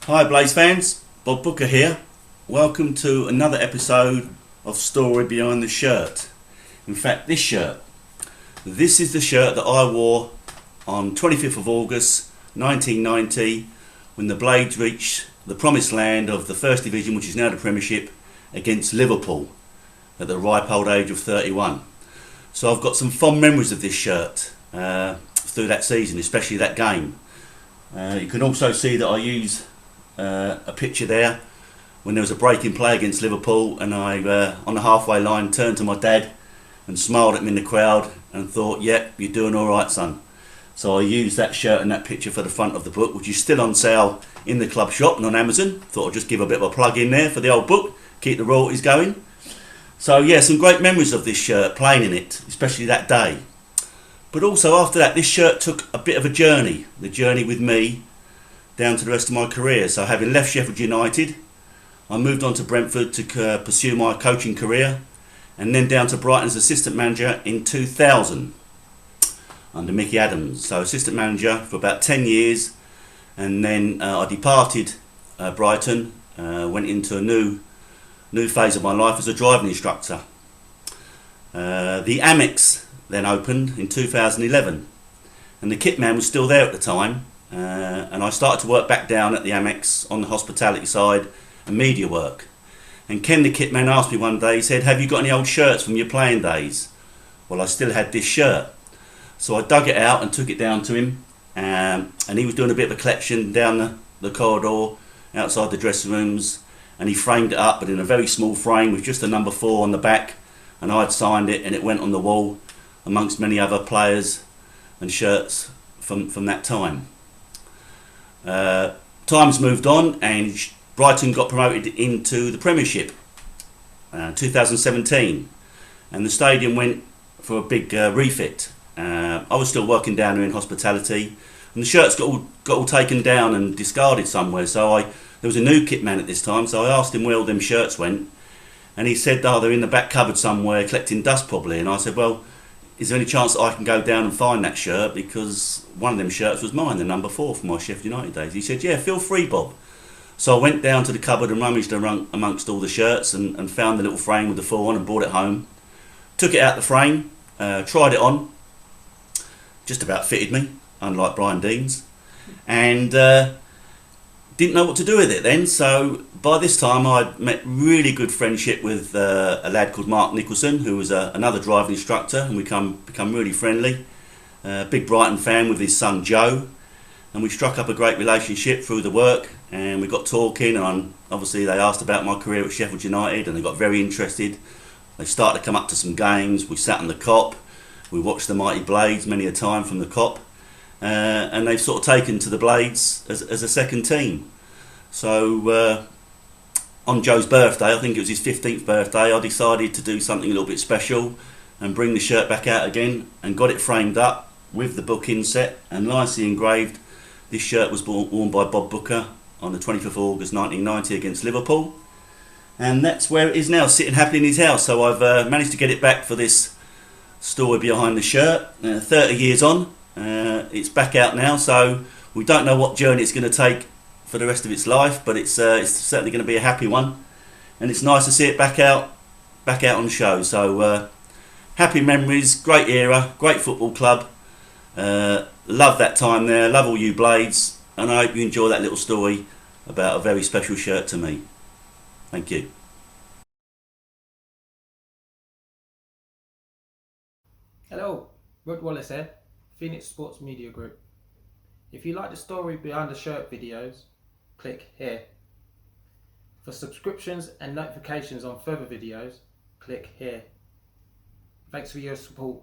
Hi Blaze fans, Bob Booker here. Welcome to another episode of Story Behind the Shirt. In fact, this is the shirt that I wore on 25th of August 1990 when the Blades reached the promised land of the First Division, which is now the Premiership, against Liverpool at the ripe old age of 31. So I've got some fond memories of this shirt through that season, especially that game. You can also see that I use a picture there when there was a break in play against Liverpool, and I on the halfway line turned to my dad and smiled at him in the crowd and thought, yep, you're doing alright, son. So I used that shirt and that picture for the front of the book, which is still on sale in the club shop and on Amazon. Thought I'd just give a bit of a plug in there for the old book, keep the royalties going. So yeah, some great memories of this shirt, playing in it, especially that day. But also after that, this shirt took a bit of a journey, the journey with me down to the rest of my career. So having left Sheffield United, I moved on to Brentford to pursue my coaching career, and then down to Brighton as assistant manager in 2000 under Mickey Adams. So assistant manager for about 10 years, and then I departed Brighton, went into a new phase of my life as a driving instructor. The Amex then opened in 2011, and the kit man was still there at the time. And I started to work back down at the Amex on the hospitality side and media work. And Ken the kit man asked me one day, he said, have you got any old shirts from your playing days? Well, I still had this shirt. So I dug it out and took it down to him, and he was doing a bit of a collection down the corridor outside the dressing rooms, and he framed it up, but in a very small frame with just a number 4 on the back, and I'd signed it, and it went on the wall amongst many other players and shirts from that time. Times moved on, and Brighton got promoted into the Premiership 2017, and the stadium went for a big refit. I was still working down there in hospitality, and the shirts got all taken down and discarded somewhere. So there was a new kit man at this time, so I asked him where all them shirts went, and he said, oh, they're in the back cupboard somewhere collecting dust probably. And I said, well, is there any chance that I can go down and find that shirt, because one of them shirts was mine, the number 4 from my Sheffield United days. He said, yeah, feel free, Bob. So I went down to the cupboard and rummaged amongst all the shirts and found the little frame with the 4 on and brought it home. Took it out the frame, tried it on, just about fitted me, unlike Brian Dean's, and didn't know what to do with it then. So by this time I'd met really good friendship with a lad called Mark Nicholson, who was another driving instructor, and we become really friendly. Big Brighton fan with his son Joe, and we struck up a great relationship through the work, and we got talking, and obviously they asked about my career at Sheffield United, and they got very interested. They started to come up to some games. We sat on the cop, we watched the mighty Blades many a time from the cop, and they've sort of taken to the Blades as a second team. So on Joe's birthday, I think it was his 15th birthday, I decided to do something a little bit special and bring the shirt back out again, and got it framed up with the book inset and nicely engraved. This shirt was worn by Bob Booker on the 25th of August 1990 against Liverpool, and that's where it is now, sitting happily in his house. So I've managed to get it back for this story behind the shirt. 30 years on, it's back out now, so we don't know what journey it's going to take for the rest of its life, but it's certainly going to be a happy one, and it's nice to see it back out on show. So happy memories, great era, great football club. Love that time there, love all you Blades, and I hope you enjoy that little story about a very special shirt to me. Thank you. Hello, Rod Wallace here, Phoenix Sports Media Group. If you like the story behind the shirt videos, click here. For subscriptions and notifications on further videos, click here. Thanks for your support.